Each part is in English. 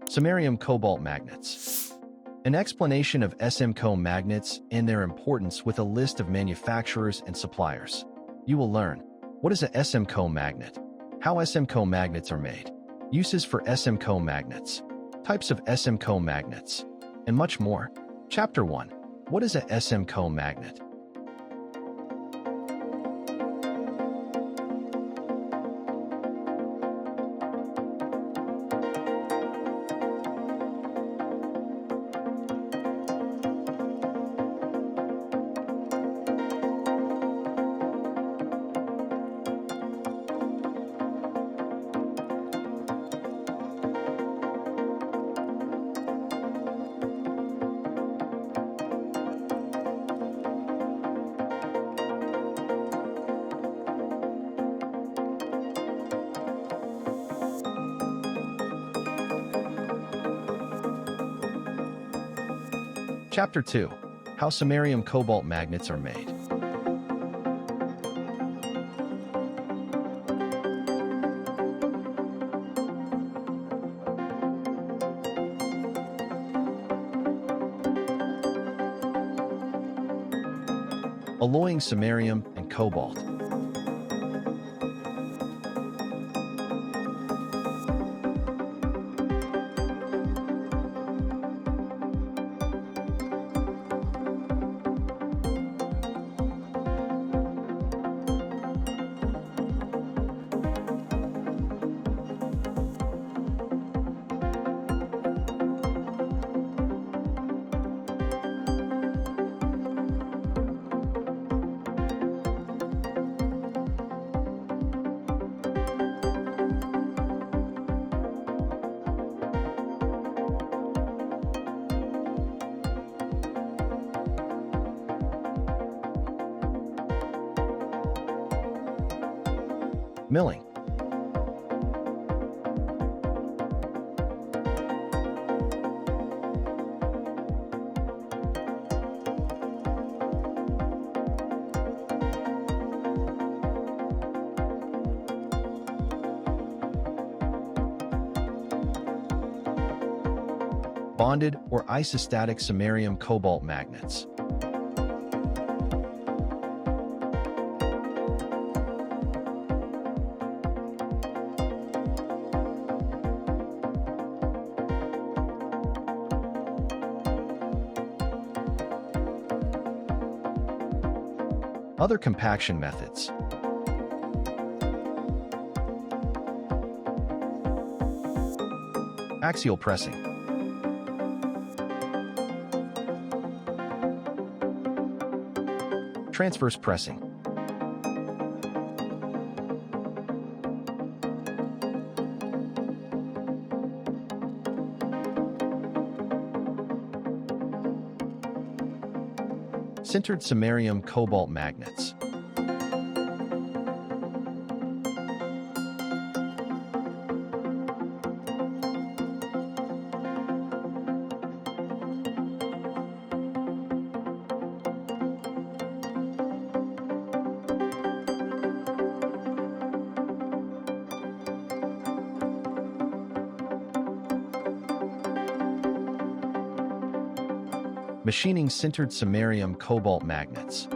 Samarium Cobalt Magnets. An explanation of SmCo magnets and their importance with a list of manufacturers and suppliers. You will learn, what is a SmCo magnet? How SmCo magnets are made? Uses for SmCo magnets. Types of SmCo magnets. And much more. Chapter 1. What is a SmCo magnet? Chapter 2. How Samarium Cobalt Magnets are made. Alloying samarium and cobalt. Milling. Bonded or isostatic samarium cobalt magnets. Other compaction methods. Axial pressing. Transverse pressing. Sintered samarium cobalt magnets. Machining sintered samarium cobalt magnets.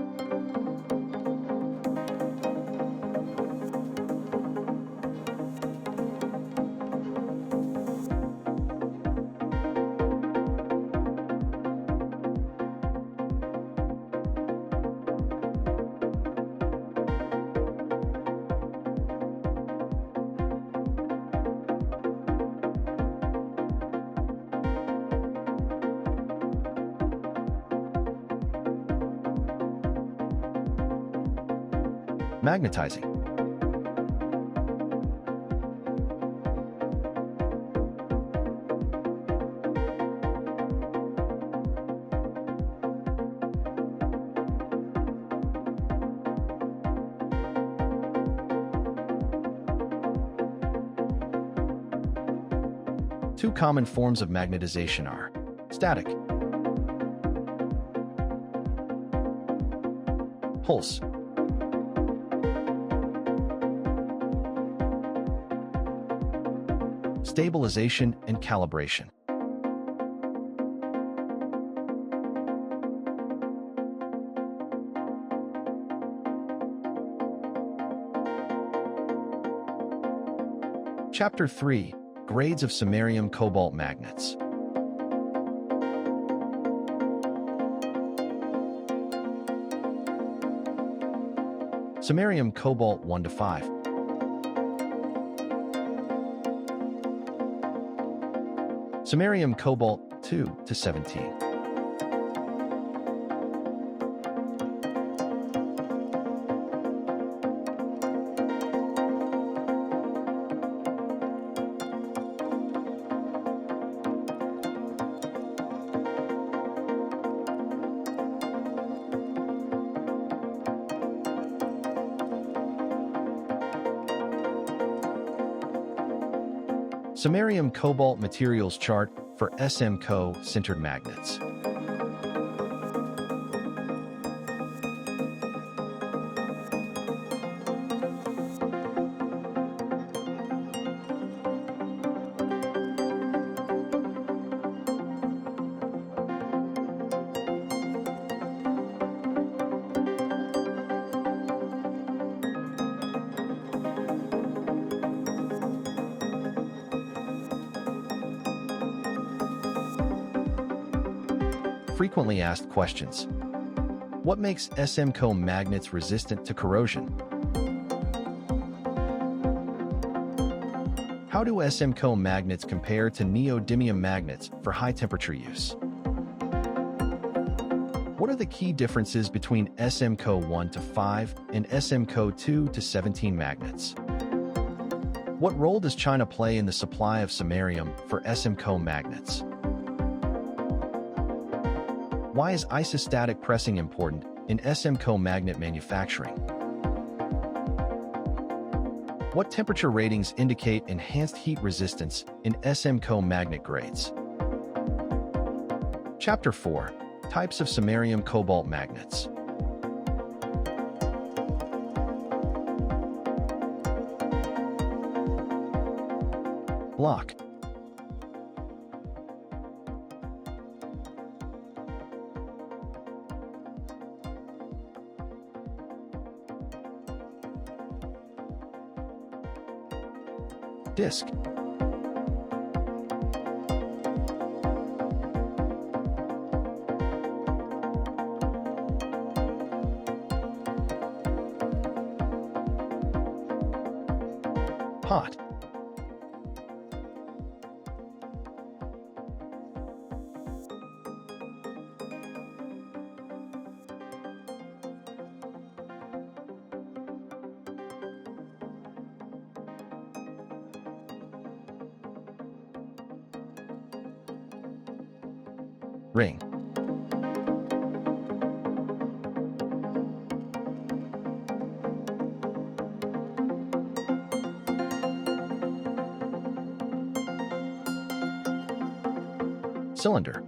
Magnetizing. Two common forms of magnetization are static, pulse, Stabilization and calibration. Chapter 3. Grades of Samarium Cobalt Magnets. Samarium Cobalt 1 to 5. Samarium Cobalt 2 to 17. Samarium Cobalt Materials Chart for SmCo Sintered Magnets. Frequently asked questions. What makes SmCo magnets resistant to corrosion? How do SmCo magnets compare to neodymium magnets for high-temperature use? What are the key differences between SmCo 1 to 5 and SmCo 2 to 17 magnets? What role does China play in the supply of samarium for SmCo magnets? Why is isostatic pressing important in SmCo magnet manufacturing? What temperature ratings indicate enhanced heat resistance in SmCo magnet grades? Chapter 4. Types of Samarium Cobalt Magnets. Block. Disc. Pot. Ring. Cylinder.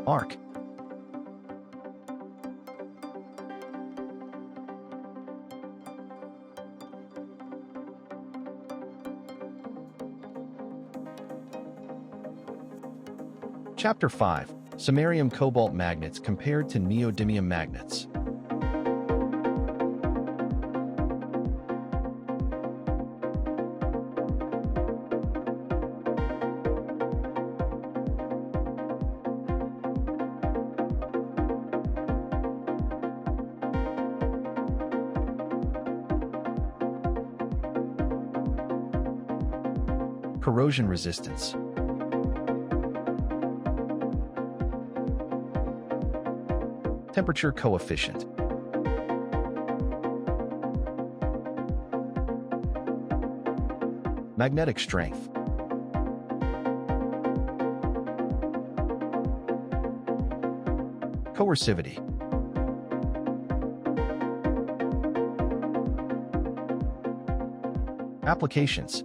Arc. Chapter 5. Samarium Cobalt Magnets compared to Neodymium Magnets. Corrosion resistance. Temperature coefficient. Magnetic strength. Coercivity. Applications.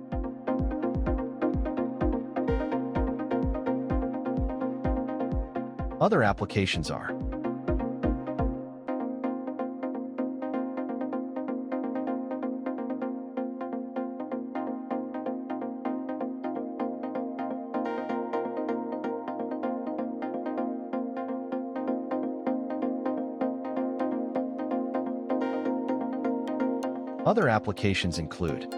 Other applications are Other applications include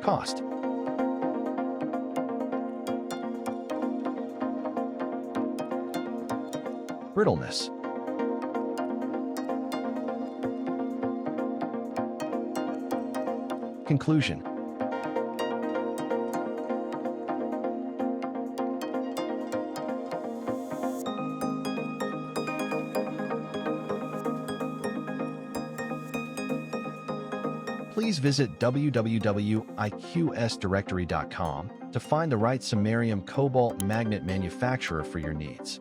cost, brittleness, conclusion. Please visit www.iqsdirectory.com to find the right samarium cobalt magnet manufacturer for your needs.